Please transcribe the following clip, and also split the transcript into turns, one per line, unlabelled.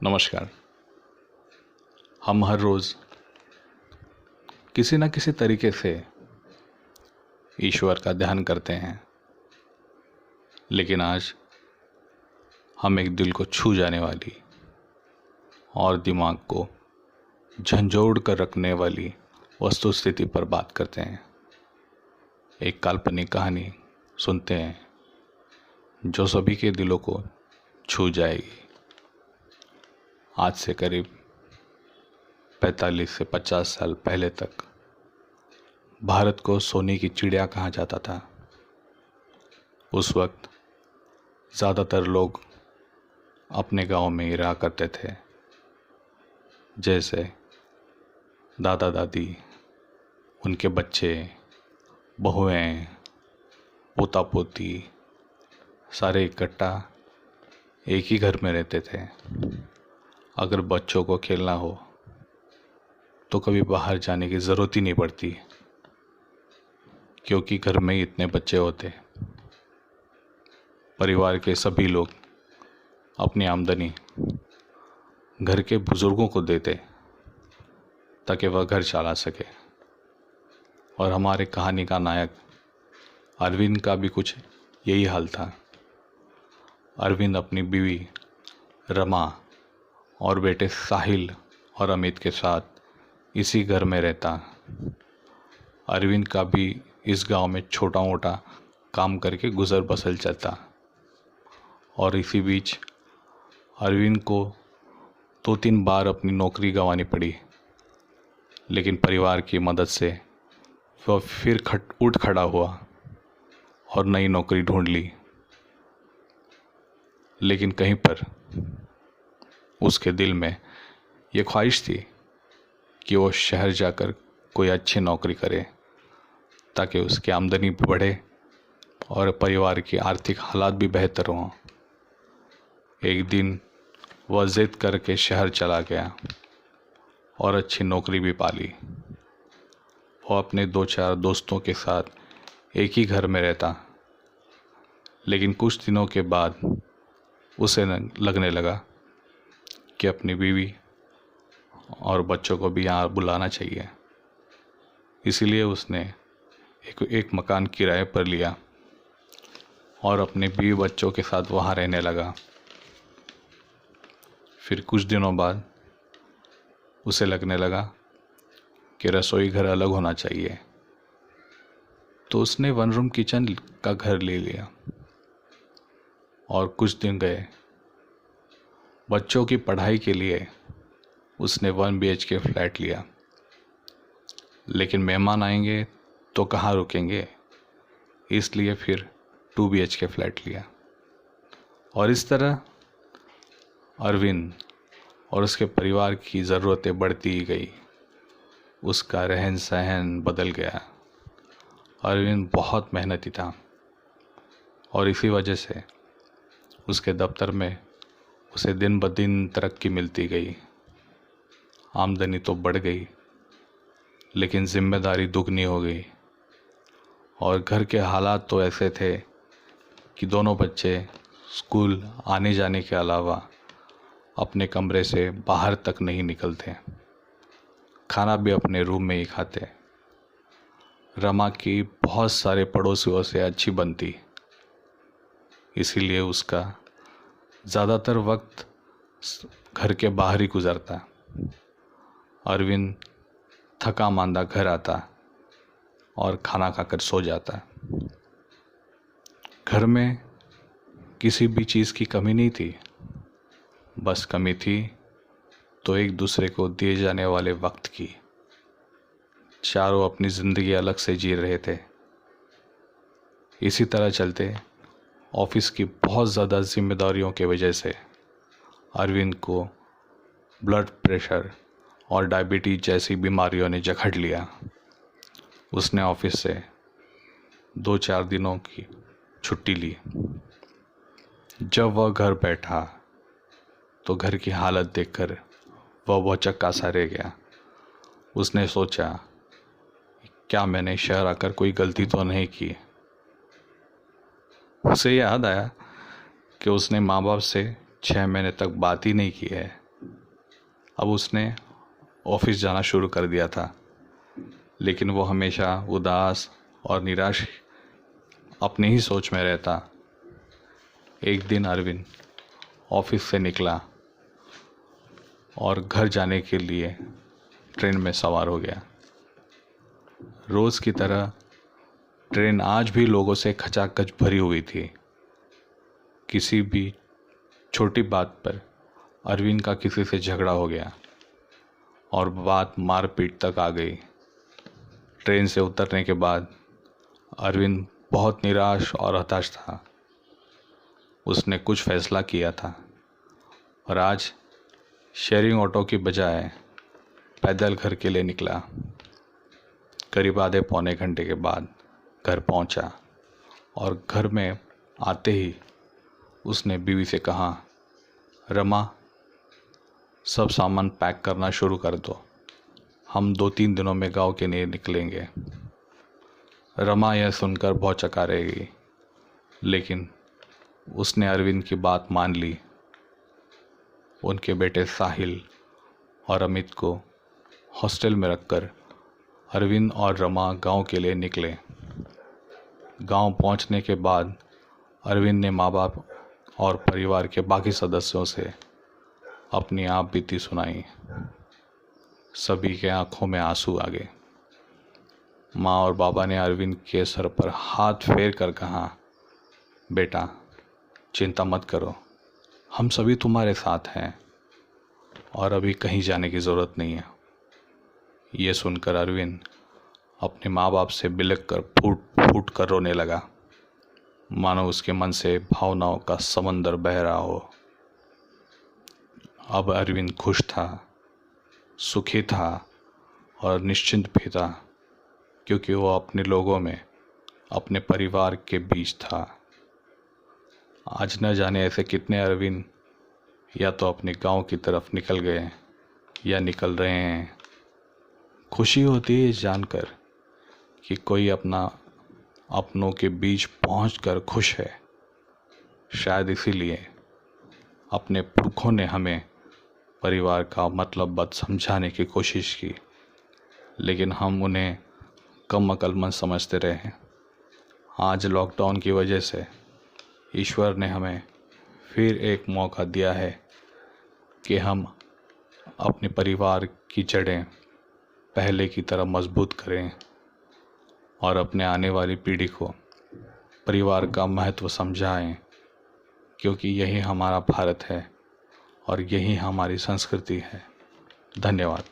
नमस्कार। हम हर रोज़ किसी न किसी तरीके से ईश्वर का ध्यान करते हैं, लेकिन आज हम एक दिल को छू जाने वाली और दिमाग को झंझोड़ कर रखने वाली वस्तु स्थिति पर बात करते हैं। एक काल्पनिक कहानी सुनते हैं जो सभी के दिलों को छू जाएगी। आज से करीब 45 से 50 साल पहले तक भारत को सोने की चिड़िया कहा जाता था। उस वक्त ज़्यादातर लोग अपने गांव में ही रहा करते थे, जैसे दादा दादी, उनके बच्चे, बहुएं, पोता पोती सारे इकट्ठा एक ही घर में रहते थे। अगर बच्चों को खेलना हो तो कभी बाहर जाने की ज़रूरत ही नहीं पड़ती, क्योंकि घर में ही इतने बच्चे होते। परिवार के सभी लोग अपनी आमदनी घर के बुज़ुर्गों को देते ताकि वह घर चला सके। और हमारे कहानी का नायक अरविंद का भी कुछ यही हाल था। अरविंद अपनी बीवी रमा और बेटे साहिल और अमित के साथ इसी घर में रहता। अरविंद का भी इस गांव में छोटा मोटा काम करके गुजर बसर चलता। और इसी बीच अरविंद को 2-3 बार अपनी नौकरी गंवानी पड़ी, लेकिन परिवार की मदद से वह फिर उठ खड़ा हुआ और नई नौकरी ढूंढ ली। लेकिन कहीं पर उसके दिल में ये ख्वाहिश थी कि वो शहर जाकर कोई अच्छी नौकरी करे ताकि उसकी आमदनी भी बढ़े और परिवार की आर्थिक हालात भी बेहतर हों। एक दिन वह ज़िद करके शहर चला गया और अच्छी नौकरी भी पा ली। वो अपने 2-4 दोस्तों के साथ एक ही घर में रहता, लेकिन कुछ दिनों के बाद उसे लगने लगा कि अपनी बीवी और बच्चों को भी यहाँ बुलाना चाहिए। इसीलिए उसने एक मकान किराए पर लिया और अपने बीवी बच्चों के साथ वहाँ रहने लगा। फिर कुछ दिनों बाद उसे लगने लगा कि रसोई घर अलग होना चाहिए, तो उसने 1 रूम किचन का घर ले लिया। और कुछ दिन गए, बच्चों की पढ़ाई के लिए उसने 1 BHK फ्लैट लिया। लेकिन मेहमान आएंगे तो कहाँ रुकेंगे, इसलिए फिर 2 BHK फ्लैट लिया। और इस तरह अरविंद और उसके परिवार की ज़रूरतें बढ़ती ही गई। उसका रहन सहन बदल गया। अरविंद बहुत मेहनती था और इसी वजह से उसके दफ्तर में उसे दिन ब दिन तरक्की मिलती गई। आमदनी तो बढ़ गई, लेकिन जिम्मेदारी दुगनी हो गई। और घर के हालात तो ऐसे थे कि दोनों बच्चे स्कूल आने जाने के अलावा अपने कमरे से बाहर तक नहीं निकलते। खाना भी अपने रूम में ही खाते। रमा की बहुत सारे पड़ोसियों से अच्छी बनती, इसीलिए उसका ज़्यादातर वक्त घर के बाहर ही गुजरता। अरविंद थका मांदा घर आता और खाना खाकर सो जाता। घर में किसी भी चीज़ की कमी नहीं थी, बस कमी थी तो एक दूसरे को दिए जाने वाले वक्त की। चारों अपनी ज़िंदगी अलग से जी रहे थे। इसी तरह चलते ऑफिस की बहुत ज़्यादा जिम्मेदारियों के वजह से अरविंद को ब्लड प्रेशर और डायबिटीज़ जैसी बीमारियों ने जकड़ लिया। उसने ऑफिस से 2-4 दिनों की छुट्टी ली। जब वह घर बैठा तो घर की हालत देखकर वह भौचक्का सा रह गया। उसने सोचा, क्या मैंने शहर आकर कोई गलती तो नहीं की। उसे याद आया कि उसने माँ बाप से 6 महीने तक बात ही नहीं की है। अब उसने ऑफिस जाना शुरू कर दिया था, लेकिन वो हमेशा उदास और निराश अपनी ही सोच में रहता। एक दिन अरविंद ऑफिस से निकला और घर जाने के लिए ट्रेन में सवार हो गया। रोज़ की तरह ट्रेन आज भी लोगों से खचाखच भरी हुई थी। किसी भी छोटी बात पर अरविंद का किसी से झगड़ा हो गया और बात मारपीट तक आ गई। ट्रेन से उतरने के बाद अरविंद बहुत निराश और हताश था। उसने कुछ फैसला किया था और आज शेयरिंग ऑटो की बजाय पैदल घर के लिए निकला। करीब आधे पौने घंटे के बाद घर पहुंचा और घर में आते ही उसने बीवी से कहा, रमा, सब सामान पैक करना शुरू कर दो, हम 2-3 दिनों में गांव के लिए निकलेंगे। रमा यह सुनकर भौचक्का रह गई, लेकिन उसने अरविंद की बात मान ली। उनके बेटे साहिल और अमित को हॉस्टल में रखकर अरविंद और रमा गांव के लिए निकले। गांव पहुंचने के बाद अरविंद ने माँ बाप और परिवार के बाकी सदस्यों से अपनी आप बीती सुनाई। सभी के आंखों में आंसू आ गए। माँ और बाबा ने अरविंद के सर पर हाथ फेर कर कहा, बेटा, चिंता मत करो, हम सभी तुम्हारे साथ हैं और अभी कहीं जाने की ज़रूरत नहीं है। ये सुनकर अरविंद अपने माँ बाप से बिलख कर फूट फूट कर रोने लगा, मानो उसके मन से भावनाओं का समंदर बह रहा हो। अब अरविंद खुश था, सुखी था और निश्चिंत भी था, क्योंकि वो अपने लोगों में, अपने परिवार के बीच था। आज न जाने ऐसे कितने अरविंद या तो अपने गांव की तरफ निकल गए या निकल रहे हैं। खुशी होती है जानकर कि कोई अपनों के बीच पहुंचकर खुश है। शायद इसीलिए अपने पुरखों ने हमें परिवार का मतलब समझाने की कोशिश की, लेकिन हम उन्हें कम अक्लमंद समझते रहे। आज लॉकडाउन की वजह से ईश्वर ने हमें फिर एक मौका दिया है कि हम अपने परिवार की जड़ें पहले की तरह मजबूत करें और अपने आने वाली पीढ़ी को परिवार का महत्व समझाएं, क्योंकि यही हमारा भारत है और यही हमारी संस्कृति है। धन्यवाद।